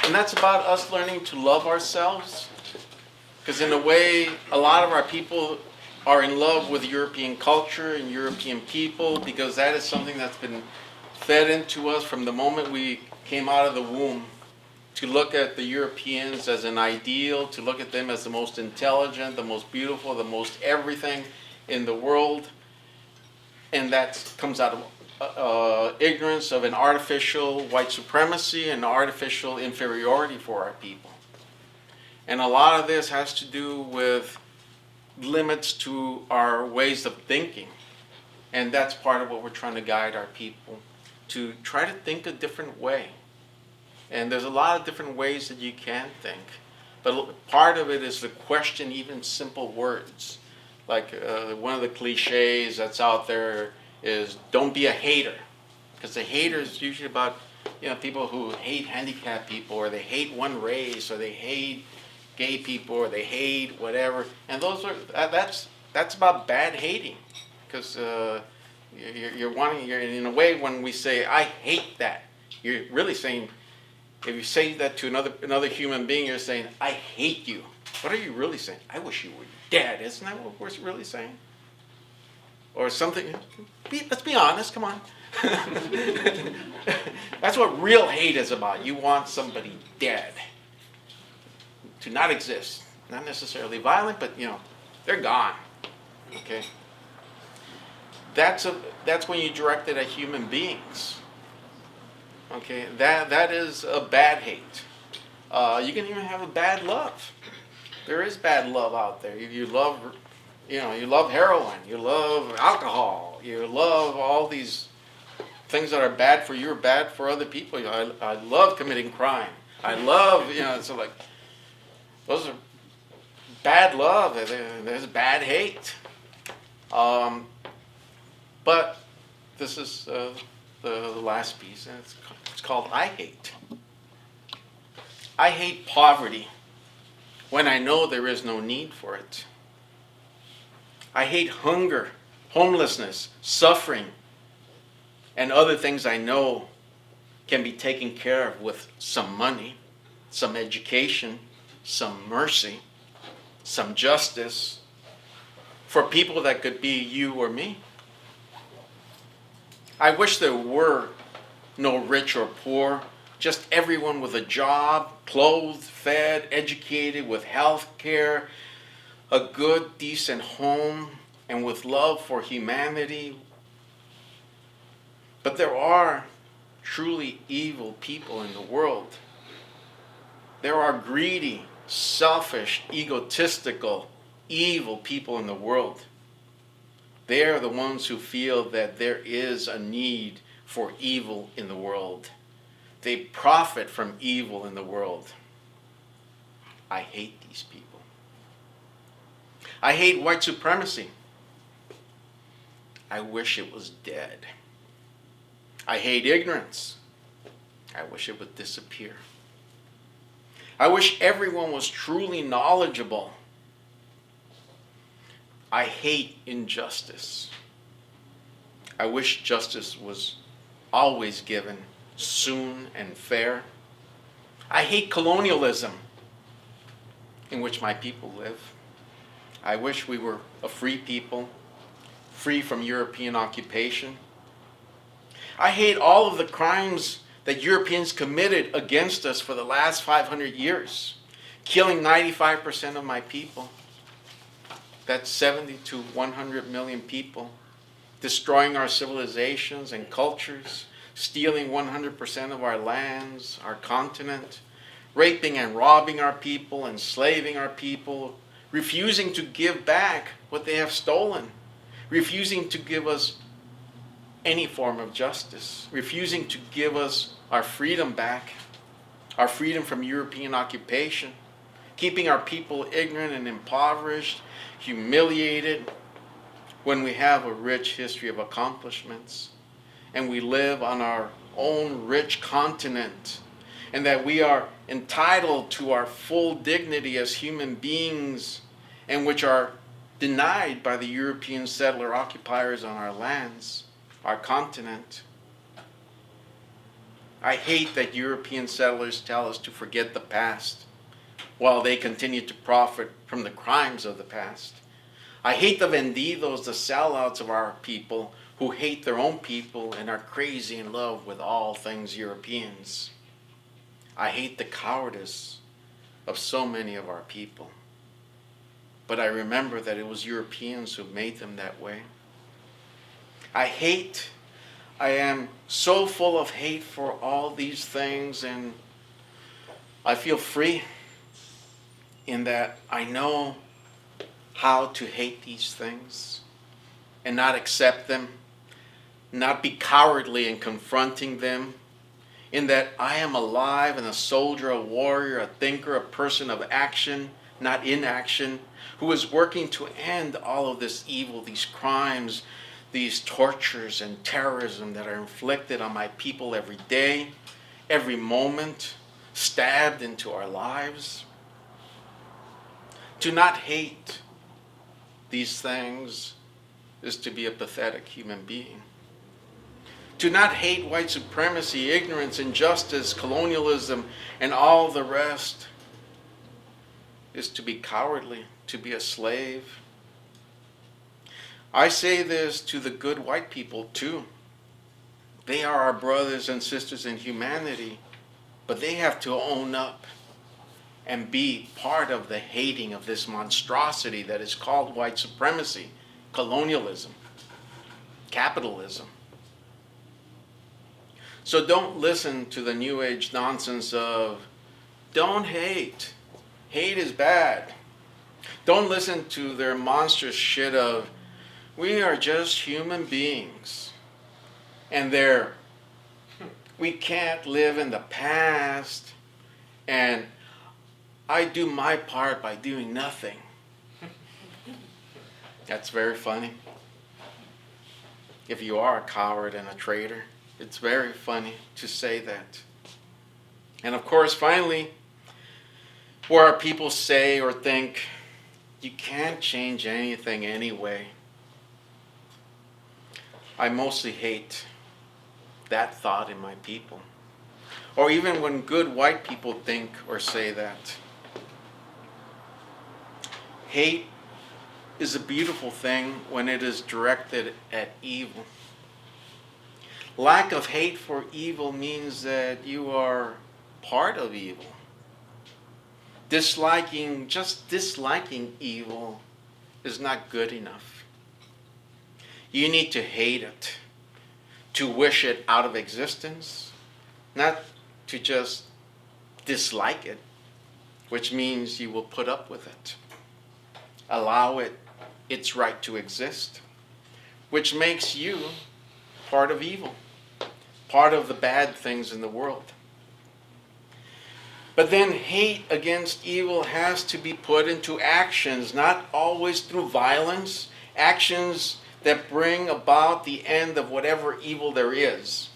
And that's about us learning to love ourselves. Because in a way, a lot of our people are in love with European culture and European people, because that is something that's been fed into us from the moment we came out of the womb. To look at the Europeans as an ideal, to look at them as the most intelligent, the most beautiful, the most everything in the world. And that comes out of ignorance of an artificial white supremacy and artificial inferiority for our people. And a lot of this has to do with limits to our ways of thinking. And that's part of what we're trying to guide our people, to try to think a different way. And there's a lot of different ways that you can think. But part of it is to question even simple words. Like one of the cliches that's out there is don't be a hater. Because a hater is usually about, people who hate handicapped people, or they hate one race, or they hate gay people, or they hate whatever. And that's about bad hating. Because you're in a way, when we say I hate that, you're really saying, if you say that to another human being, you're saying, I hate you. What are you really saying? I wish you were dead. Isn't that what we're really saying? Or something. Let's be honest, come on. That's what real hate is about. You want somebody dead. To not exist. Not necessarily violent, but, they're gone. Okay? That's when you direct it at human beings. Okay, that is a bad hate. You can even have a bad love. There is bad love out there. You love, you love heroin. You love alcohol. You love all these things that are bad for you or bad for other people. I love committing crime. I love, so like, those are bad love. There's bad hate. But this is the last piece, and it's called I hate. I hate poverty when I know there is no need for it. I hate hunger, homelessness, suffering, and other things I know can be taken care of with some money, some education, some mercy, some justice for people that could be you or me. I wish there were no rich or poor, just everyone with a job, clothed, fed, educated, with health care, a good, decent home, and with love for humanity. But there are truly evil people in the world. There are greedy, selfish, egotistical, evil people in the world. They are the ones who feel that there is a need for evil in the world. They profit from evil in the world. I hate these people. I hate white supremacy. I wish it was dead. I hate ignorance. I wish it would disappear. I wish everyone was truly knowledgeable. I hate injustice. I wish justice was always given, soon and fair. I hate colonialism in which my people live. I wish we were a free people, free from European occupation. I hate all of the crimes that Europeans committed against us for the last 500 years, killing 95% of my people. That's 70 to 100 million people, destroying our civilizations and cultures, stealing 100% of our lands, our continent, raping and robbing our people, enslaving our people, refusing to give back what they have stolen, refusing to give us any form of justice, refusing to give us our freedom back, our freedom from European occupation, keeping our people ignorant and impoverished, humiliated, when we have a rich history of accomplishments and we live on our own rich continent, and that we are entitled to our full dignity as human beings, and which are denied by the European settler occupiers on our lands, our continent. I hate that European settlers tell us to forget the past while they continue to profit from the crimes of the past. I hate the vendidos, the sellouts of our people who hate their own people and are crazy in love with all things Europeans. I hate the cowardice of so many of our people. But I remember that it was Europeans who made them that way. I am so full of hate for all these things, and I feel free in that I know how to hate these things and not accept them, not be cowardly in confronting them, in that I am alive and a soldier, a warrior, a thinker, a person of action, not inaction, who is working to end all of this evil, these crimes, these tortures and terrorism that are inflicted on my people every day, every moment, stabbed into our lives. To not hate these things is to be a pathetic human being. To not hate white supremacy, ignorance, injustice, colonialism, and all the rest is to be cowardly, to be a slave. I say this to the good white people too. They are our brothers and sisters in humanity, but they have to own up and be part of the hating of this monstrosity that is called white supremacy, colonialism, capitalism. So don't listen to the New Age nonsense of, don't hate. Hate is bad. Don't listen to their monstrous shit of, we are just human beings. And we can't live in the past. And I do my part by doing nothing. That's very funny. If you are a coward and a traitor, it's very funny to say that. And of course, finally, where our people say or think, you can't change anything anyway. I mostly hate that thought in my people. Or even when good white people think or say that. Hate is a beautiful thing when it is directed at evil. Lack of hate for evil means that you are part of evil. Just disliking evil is not good enough. You need to hate it, to wish it out of existence, not to just dislike it, which means you will put up with it. Allow it its right to exist, which makes you part of evil, part of the bad things in the world. But then hate against evil has to be put into actions, not always through violence, actions that bring about the end of whatever evil there is.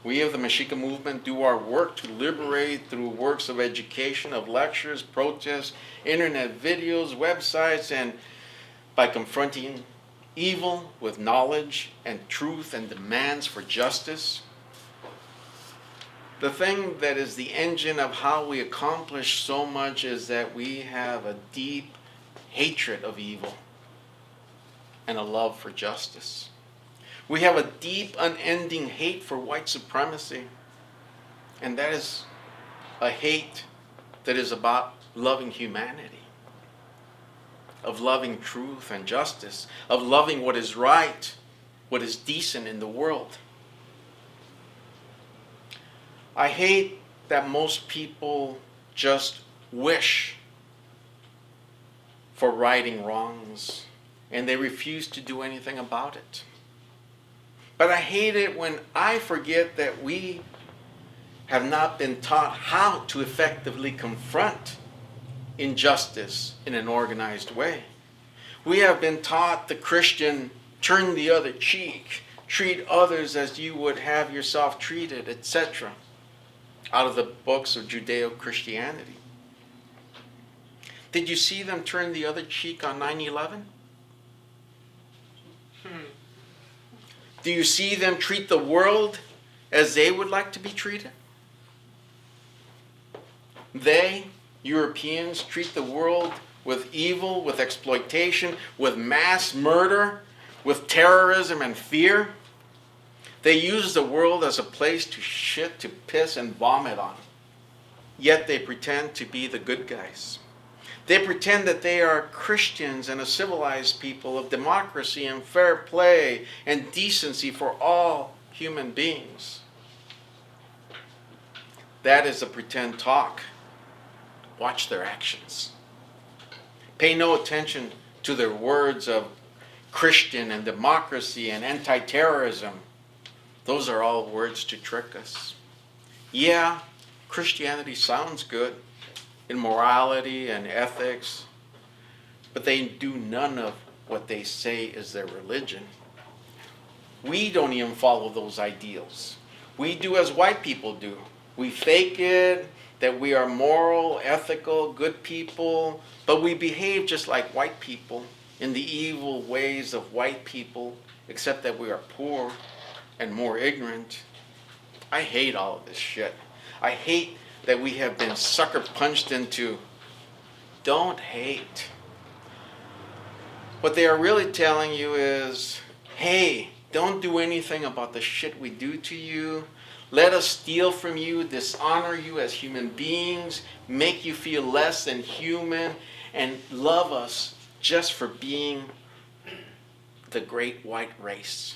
We of the Mexcia Movement do our work to liberate through works of education, of lectures, protests, internet videos, websites, and by confronting evil with knowledge and truth and demands for justice. The thing that is the engine of how we accomplish so much is that we have a deep hatred of evil and a love for justice. We have a deep, unending hate for white supremacy, and that is a hate that is about loving humanity, of loving truth and justice, of loving what is right, what is decent in the world. I hate that most people just wish for righting wrongs, and they refuse to do anything about it. But I hate it when I forget that we have not been taught how to effectively confront injustice in an organized way. We have been taught the Christian turn the other cheek, treat others as you would have yourself treated, etc., out of the books of Judeo-Christianity. Did you see them turn the other cheek on 9/11? Do you see them treat the world as they would like to be treated? They, Europeans, treat the world with evil, with exploitation, with mass murder, with terrorism and fear. They use the world as a place to shit, to piss, and vomit on. Yet they pretend to be the good guys. They pretend that they are Christians and a civilized people of democracy and fair play and decency for all human beings. That is the pretend talk. Watch their actions. Pay no attention to their words of Christian and democracy and anti-terrorism. Those are all words to trick us. Yeah, Christianity sounds good in morality and ethics, but they do none of what they say is their religion. We don't even follow those ideals. We do as white people do. We fake it, that we are moral, ethical, good people, but we behave just like white people in the evil ways of white people, except that we are poor and more ignorant. I hate all of this shit. I hate that we have been sucker punched into. Don't hate. What they are really telling you is, hey, don't do anything about the shit we do to you. Let us steal from you, dishonor you as human beings, make you feel less than human, and love us just for being the great white race.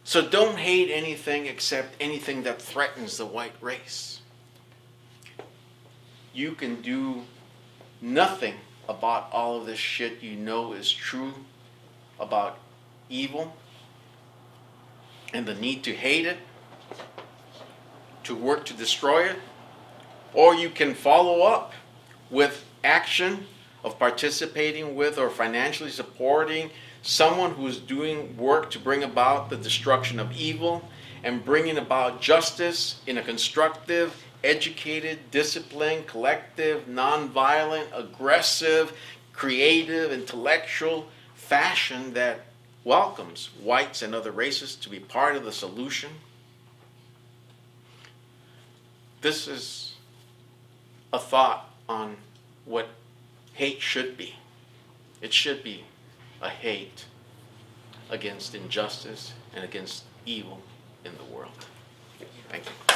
So don't hate anything except anything that threatens the white race. You can do nothing about all of this shit you know is true about evil and the need to hate it, to work to destroy it, or you can follow up with action of participating with or financially supporting someone who is doing work to bring about the destruction of evil and bringing about justice in a constructive, educated, disciplined, collective, nonviolent, aggressive, creative, intellectual fashion that welcomes whites and other races to be part of the solution. This is a thought on what hate should be. It should be a hate against injustice and against evil in the world. Thank you.